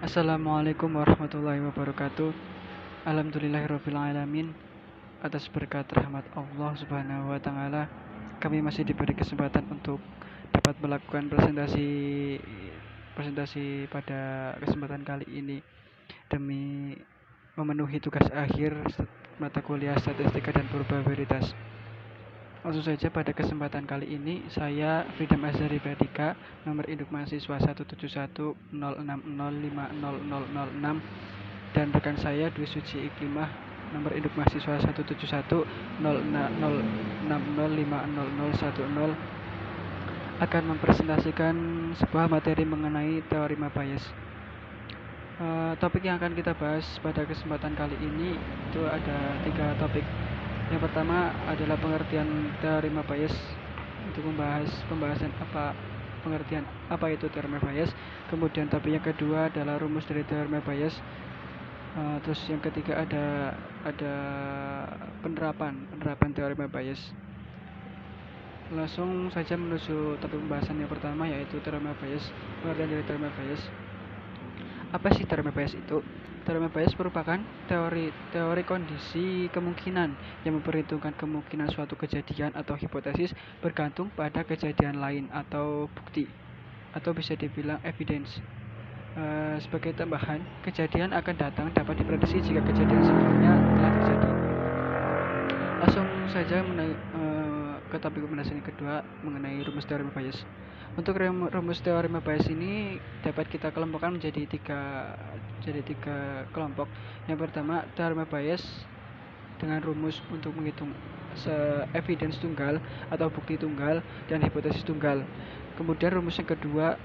Assalamualaikum warahmatullahi wabarakatuh. Alhamdulillahirabbil alamin. Atas berkat rahmat Allah Subhanahu wa taala, kami masih diberi kesempatan untuk dapat melakukan presentasi presentasi pada kesempatan kali ini demi memenuhi tugas akhir mata kuliah statistika dan probabilitas. Langsung saja pada kesempatan kali ini saya Freedom Azhari Pradika, nomor induk mahasiswa 17106050006, dan rekan saya Dwi Suci Iklimah, nomor induk mahasiswa 1710606050010, akan mempresentasikan sebuah materi mengenai teorema bias. Topik yang akan kita bahas pada kesempatan kali ini itu ada 3 topik. Yang pertama adalah pengertian teorema bias, untuk membahas pembahasan pengertian apa itu teorema bias. Kemudian topik yang kedua adalah rumus dari teorema bias. Terus yang ketiga ada penerapan teorema bias. Langsung saja menuju topik pembahasan yang pertama, yaitu teorema bias. Pengertian dari teorema bias. Apa sih teorema bias itu? Teorema bias merupakan teori kondisi kemungkinan yang memperhitungkan kemungkinan suatu kejadian atau hipotesis bergantung pada kejadian lain atau bukti, atau bisa dibilang evidence. Sebagai tambahan, kejadian akan datang dapat diprediksi jika kejadian sebelumnya telah terjadi. Langsung saja ke topik pembahasan yang kedua mengenai rumus teorema bias. Untuk rumus teorema bias ini dapat kita kelompokkan menjadi tiga kelompok. Yang pertama, teorema bias dengan rumus untuk menghitung evidence tunggal atau bukti tunggal dan hipotesis tunggal. Kemudian rumus yang kedua,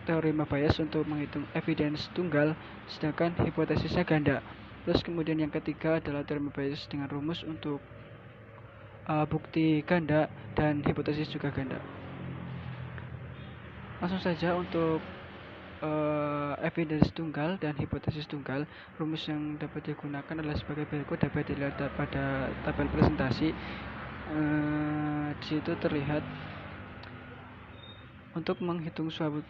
teorema bias untuk menghitung evidence tunggal sedangkan hipotesisnya ganda. Terus kemudian yang ketiga adalah teorema bias dengan rumus untuk bukti ganda dan hipotesis juga ganda. Langsung saja untuk evidence tunggal dan hipotesis tunggal, rumus yang dapat digunakan adalah sebagai berikut, dapat dilihat pada tabel presentasi. Di situ terlihat untuk menghitung suatu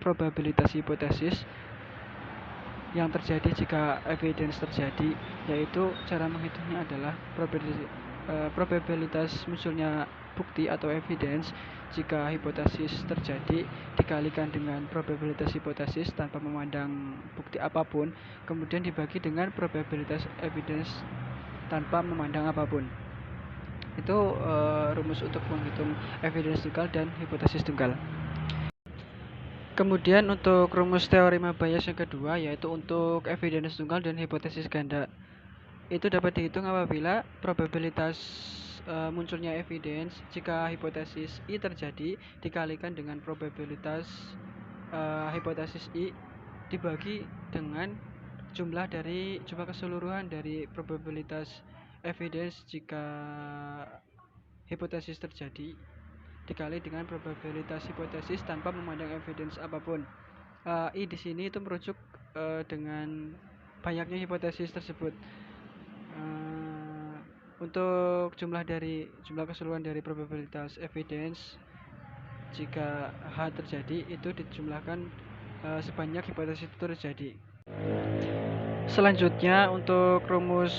probabilitas hipotesis yang terjadi jika evidence terjadi, yaitu cara menghitungnya adalah probabilitas munculnya bukti atau evidence jika hipotesis terjadi dikalikan dengan probabilitas hipotesis tanpa memandang bukti apapun, kemudian dibagi dengan probabilitas evidence tanpa memandang apapun. Itu rumus untuk menghitung evidence tunggal dan hipotesis tunggal. Kemudian untuk rumus teorema bias yang kedua, yaitu untuk evidence tunggal dan hipotesis ganda. Itu dapat dihitung apabila probabilitas munculnya evidence jika hipotesis I terjadi dikalikan dengan probabilitas hipotesis I dibagi dengan jumlah keseluruhan dari probabilitas evidence jika hipotesis terjadi dikali dengan probabilitas hipotesis tanpa memandang evidence apapun. I di sini itu merujuk dengan banyaknya hipotesis tersebut. Untuk jumlah keseluruhan dari probabilitas evidence jika H terjadi itu dijumlahkan sebanyak hipotesis itu terjadi. Selanjutnya untuk rumus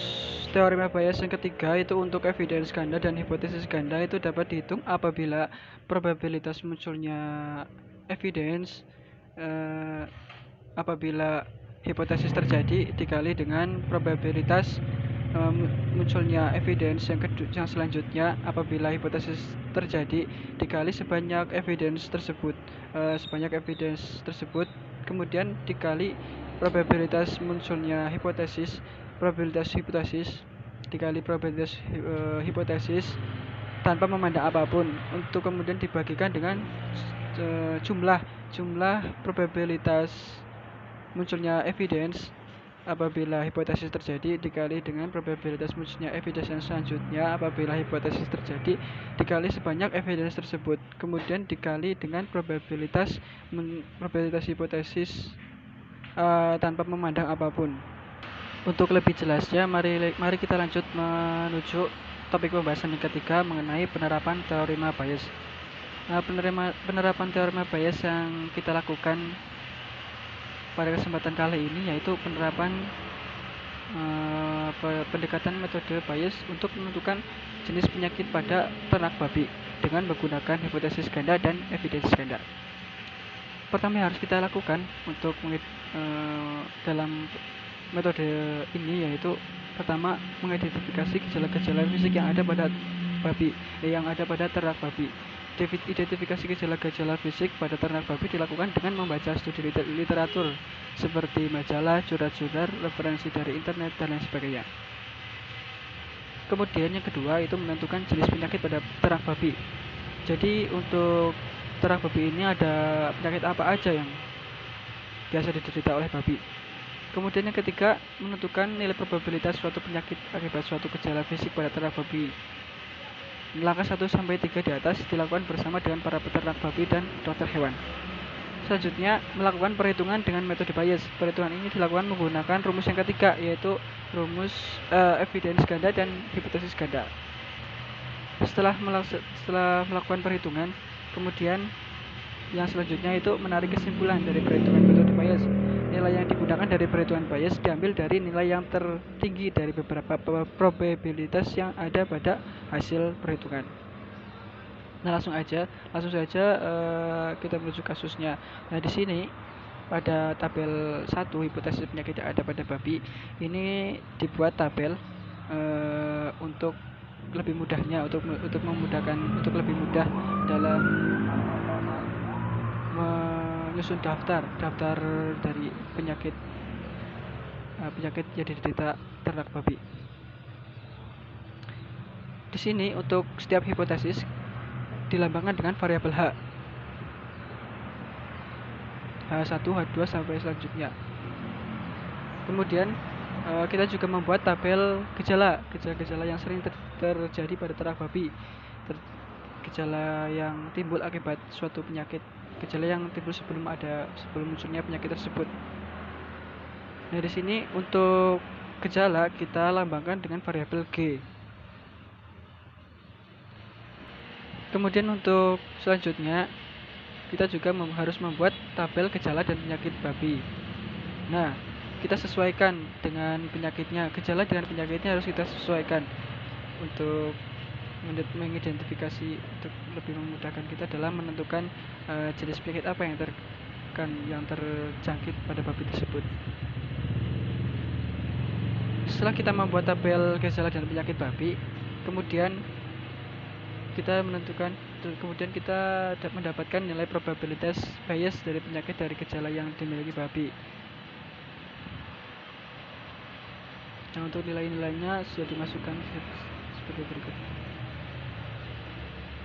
teorema bias yang ketiga, itu untuk evidence ganda dan hipotesis ganda, itu dapat dihitung apabila probabilitas munculnya evidence apabila hipotesis terjadi dikali dengan probabilitas munculnya evidence yang selanjutnya apabila hipotesis terjadi dikali sebanyak evidence tersebut, kemudian dikali probabilitas munculnya probabilitas hipotesis dikali probabilitas hipotesis tanpa memandang apapun, untuk kemudian dibagikan dengan jumlah probabilitas munculnya evidence apabila hipotesis terjadi dikali dengan probabilitas munculnya evidence yang selanjutnya apabila hipotesis terjadi dikali sebanyak evidence tersebut, kemudian dikali dengan probabilitas hipotesis tanpa memandang apapun. Untuk lebih jelasnya, mari kita lanjut menuju topik pembahasan yang ketiga mengenai penerapan teorema bias. Penerapan teorema bias yang kita lakukan pada kesempatan kali ini yaitu penerapan pendekatan metode Bayes untuk menentukan jenis penyakit pada ternak babi dengan menggunakan hipotesis ganda dan evidensi ganda. Pertama yang harus kita lakukan untuk dalam metode ini yaitu pertama mengidentifikasi gejala-gejala fisik yang ada pada ternak babi. Identifikasi gejala-gejala fisik pada ternak babi dilakukan dengan membaca studi literatur seperti majalah, surat-surat, referensi dari internet, dan lain sebagainya. Kemudian yang kedua itu menentukan jenis penyakit pada ternak babi. Jadi untuk ternak babi ini ada penyakit apa aja yang biasa diderita oleh babi. Kemudian yang ketiga menentukan nilai probabilitas suatu penyakit akibat suatu gejala fisik pada ternak babi. Langkah 1-3 di atas dilakukan bersama dengan para peternak babi dan dokter hewan. Selanjutnya, melakukan perhitungan dengan metode Bayes. Perhitungan ini dilakukan menggunakan rumus yang ketiga, yaitu rumus evidence ganda dan hipotesis ganda. Setelah melakukan perhitungan, kemudian yang selanjutnya itu menarik kesimpulan dari perhitungan metode Bayes. Nilai yang digunakan dari perhitungan Bayes diambil dari nilai yang tertinggi dari beberapa probabilitas yang ada pada hasil perhitungan. Nah, langsung saja kita menuju kasusnya. Nah, di sini pada tabel 1 hipotesis penyakit yang ada pada babi ini dibuat tabel untuk lebih mudahnya untuk lebih mudah dalam menyusun daftar dari penyakit yang diderita ternak babi. Di sini untuk setiap hipotesis dilambangkan dengan variabel H1, H2 sampai selanjutnya. Kemudian kita juga membuat tabel gejala yang sering terjadi pada ternak babi. Gejala yang timbul akibat suatu penyakit, gejala yang timbul sebelum munculnya penyakit tersebut. Nah, di sini untuk gejala kita lambangkan dengan variabel G. Kemudian untuk selanjutnya kita juga harus membuat tabel gejala dan penyakit babi. Nah, kita sesuaikan dengan penyakitnya. Gejala dengan penyakitnya harus kita sesuaikan untuk mengidentifikasi, untuk lebih memudahkan kita dalam menentukan jenis penyakit apa yang terjangkit pada babi tersebut. Setelah kita membuat tabel gejala dan penyakit babi, kemudian kita mendapatkan nilai probabilitas Bayes dari penyakit dari gejala yang dimiliki babi. Nah, untuk nilai-nilainya sudah dimasukkan seperti berikut.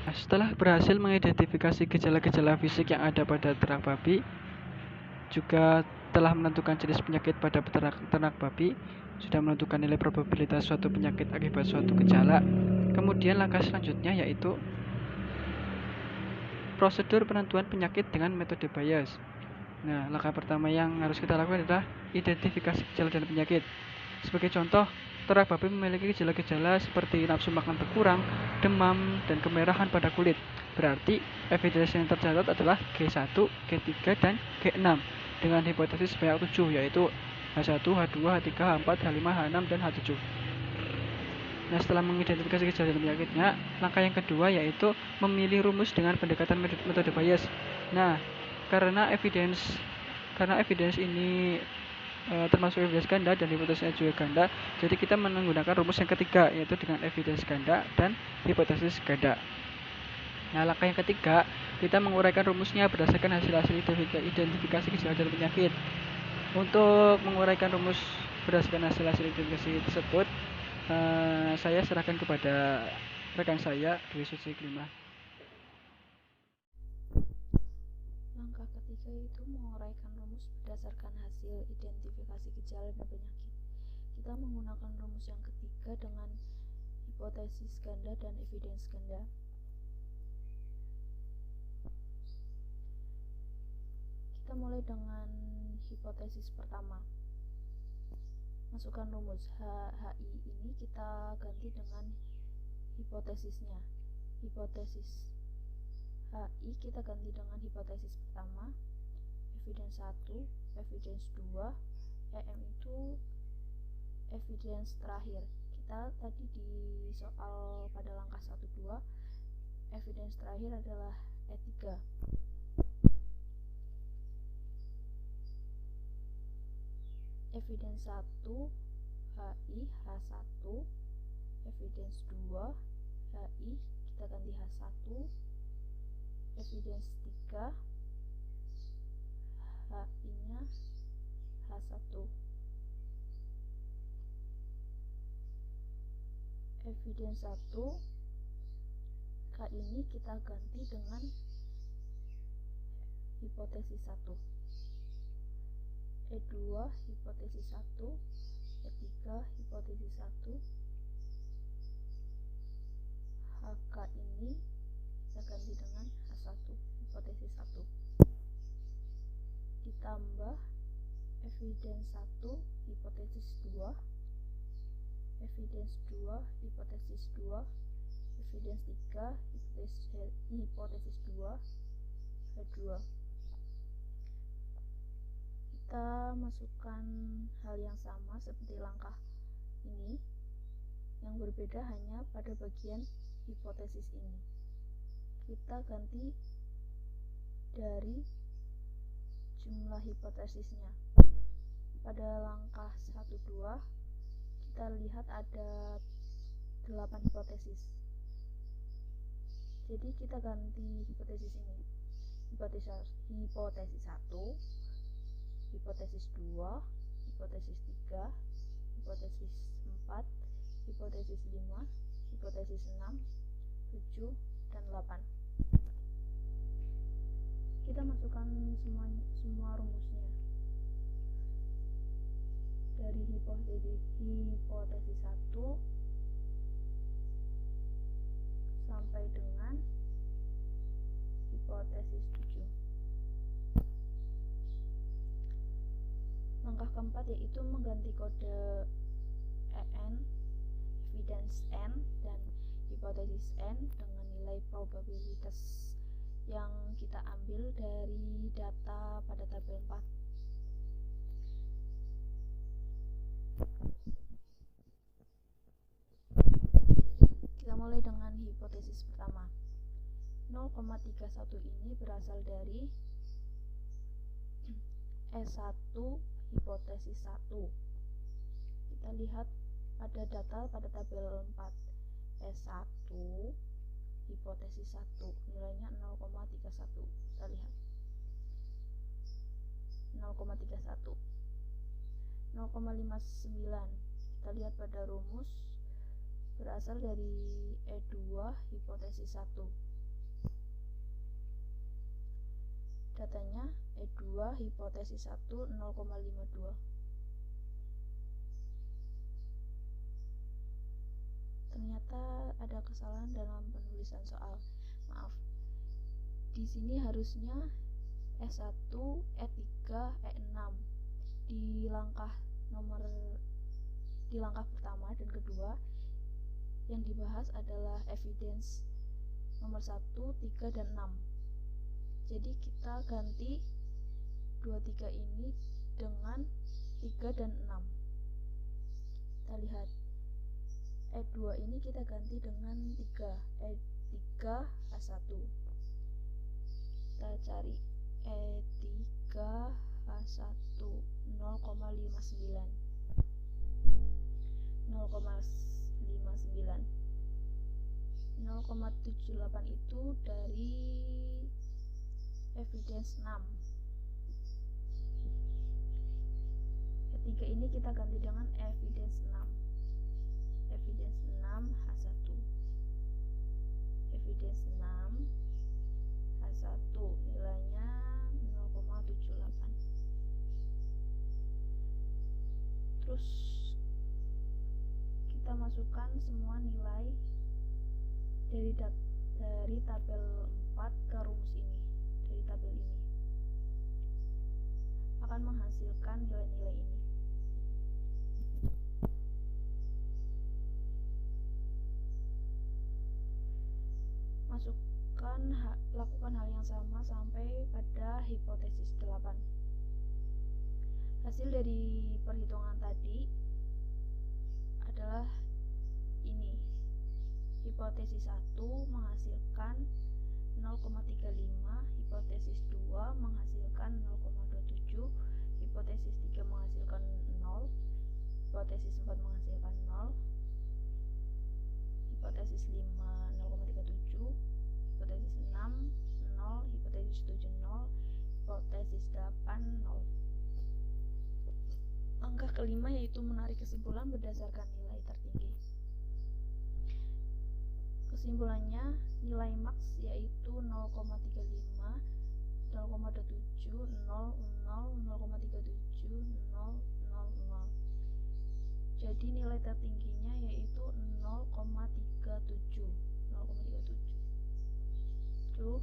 Nah, setelah berhasil mengidentifikasi gejala-gejala fisik yang ada pada ternak babi, juga telah menentukan jenis penyakit pada ternak babi, sudah menentukan nilai probabilitas suatu penyakit akibat suatu gejala. Kemudian langkah selanjutnya yaitu prosedur penentuan penyakit dengan metode Bayes. Nah, langkah pertama yang harus kita lakukan adalah identifikasi gejala dan penyakit. Sebagai contoh, ternak babi memiliki gejala-gejala seperti nafsu makan berkurang, demam, dan kemerahan pada kulit. Berarti evidensi yang tercatat adalah G1, G3, dan G6 dengan hipotesis sebanyak 7, yaitu H1, H2, H3, H4, H5, H6, dan H7. Nah, setelah mengidentifikasi gejala dan penyakitnya, langkah yang kedua yaitu memilih rumus dengan pendekatan metode Bayes. Nah, karena evidence ini termasuk evidence ganda dan hipotesisnya juga ganda, jadi kita menggunakan rumus yang ketiga yaitu dengan evidence ganda dan hipotesis ganda. Nah, langkah yang ketiga kita menguraikan rumusnya berdasarkan hasil identifikasi gejala dan penyakit. Untuk menguraikan rumus berdasarkan hasil identifikasi tersebut, saya serahkan kepada rekan saya Dwi Suci Klima. Langkah ketiga itu menguraikan rumus berdasarkan hasil identifikasi gejala dan penyakit. Kita menggunakan rumus yang ketiga dengan hipotesis ganda dan evidence ganda. Kita mulai dengan hipotesis pertama. Masukkan rumus HI ini kita ganti dengan hipotesisnya. Hipotesis HI kita ganti dengan hipotesis pertama, evidence evidence 1, evidence 2, EM itu evidence terakhir. Kita tadi di soal pada langkah 1, 2, evidence terakhir adalah E3. Evidence 1 HI H1, evidence 2 HI kita ganti H1, evidence 3 HI nya H1. Evidence 1 K ini kita ganti dengan hipotesis 1, E2 hipotesis 1, E3 hipotesis 1, HK ini kita ganti dengan H1 hipotesis 1, ditambah evidence 1 hipotesis 2, evidence 2 hipotesis 2, evidence 3 hipotesis 2, H2. Kita masukkan hal yang sama seperti langkah ini, yang berbeda hanya pada bagian hipotesis ini. Kita ganti dari jumlah hipotesisnya. Pada langkah 1, 2 kita lihat ada 8 hipotesis. Jadi kita ganti hipotesis ini. Hipotesis 1, hipotesis 2, hipotesis 3, hipotesis 4, hipotesis 5, hipotesis 6, 7, dan 8. Kita masukkan semua rumusnya. Dari hipotesis 1 sampai dengan hipotesis 7. Langkah keempat yaitu mengganti kode EN, evidence N, dan hipotesis N dengan nilai probabilitas yang kita ambil dari data pada tabel 4. Kita mulai dengan hipotesis pertama. 0,31 ini berasal dari S1 hipotesis 1. Kita lihat pada data pada tabel 4. S1 hipotesis 1 nilainya 0,31. Kita lihat 0,31. 0,59 kita lihat pada rumus berasal dari E2 hipotesis 1. Datanya E2 hipotesis 1 0,52. Ternyata ada kesalahan dalam penulisan soal. Maaf. Di sini harusnya S1, E3, E6. Di langkah pertama dan kedua yang dibahas adalah evidence nomor 1, 3, dan 6. Jadi kita ganti 2, 3 ini dengan 3 dan 6. Kita lihat E2 ini kita ganti dengan 3, E3 H1. Kita cari E3 H1 0,59. 0,78 itu dari evidence 6. Ketiga ini kita ganti dengan evidence 6. Evidence 6 H1. Evidence 6 H1 nilainya 0,78. Terus kita masukkan semua nilai dari tabel 4 ke rumus ini. Dari tabel ini akan menghasilkan nilai-nilai ini. Lakukan hal yang sama sampai pada hipotesis 8. Hasil dari perhitungan tadi adalah ini. Hipotesis 1 menghasilkan 0,35, hipotesis 2 menghasilkan 0,27, hipotesis 3 menghasilkan 0, hipotesis 4 menghasilkan 0, hipotesis 5 0,37, hipotesis 6 0, hipotesis 7 0, hipotesis 8 0. Langkah kelima yaitu menarik kesimpulan berdasarkan nilai tertinggi. Kesimpulannya, nilai maks yaitu 0,35, 0,27, 0, 0, 0,37, 0, 0, 0. Jadi nilai tertingginya yaitu 0,37. 0,37. Itu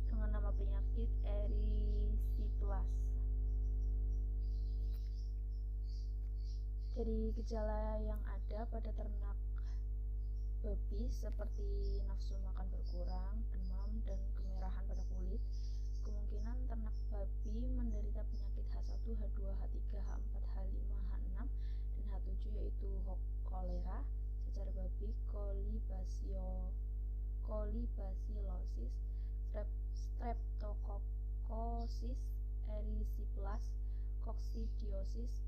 dengan nama penyakit erysipelas. Dari gejala yang ada pada ternak babi seperti nafsu makan berkurang, demam, dan kemerahan pada kulit, kemungkinan ternak babi menderita penyakit H1, H2, H3, H4, H5, H6, dan H7 yaitu kolera, cacar babi, kolibasilosis, streptokokosis, erysipelas, koksidiosis,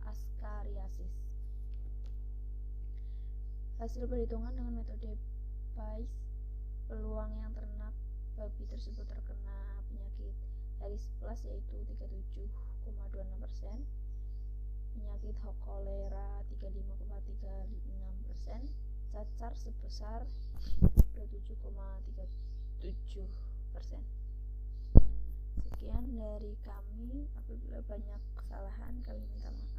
askariasis. Hasil perhitungan dengan metode Bayes, peluang yang ternak babi tersebut terkena penyakit erysipelas yaitu 37,26%, penyakit kolera 35,36%, cacar sebesar 27,37%. Sekian dari kami, apabila banyak kesalahan kami minta maaf.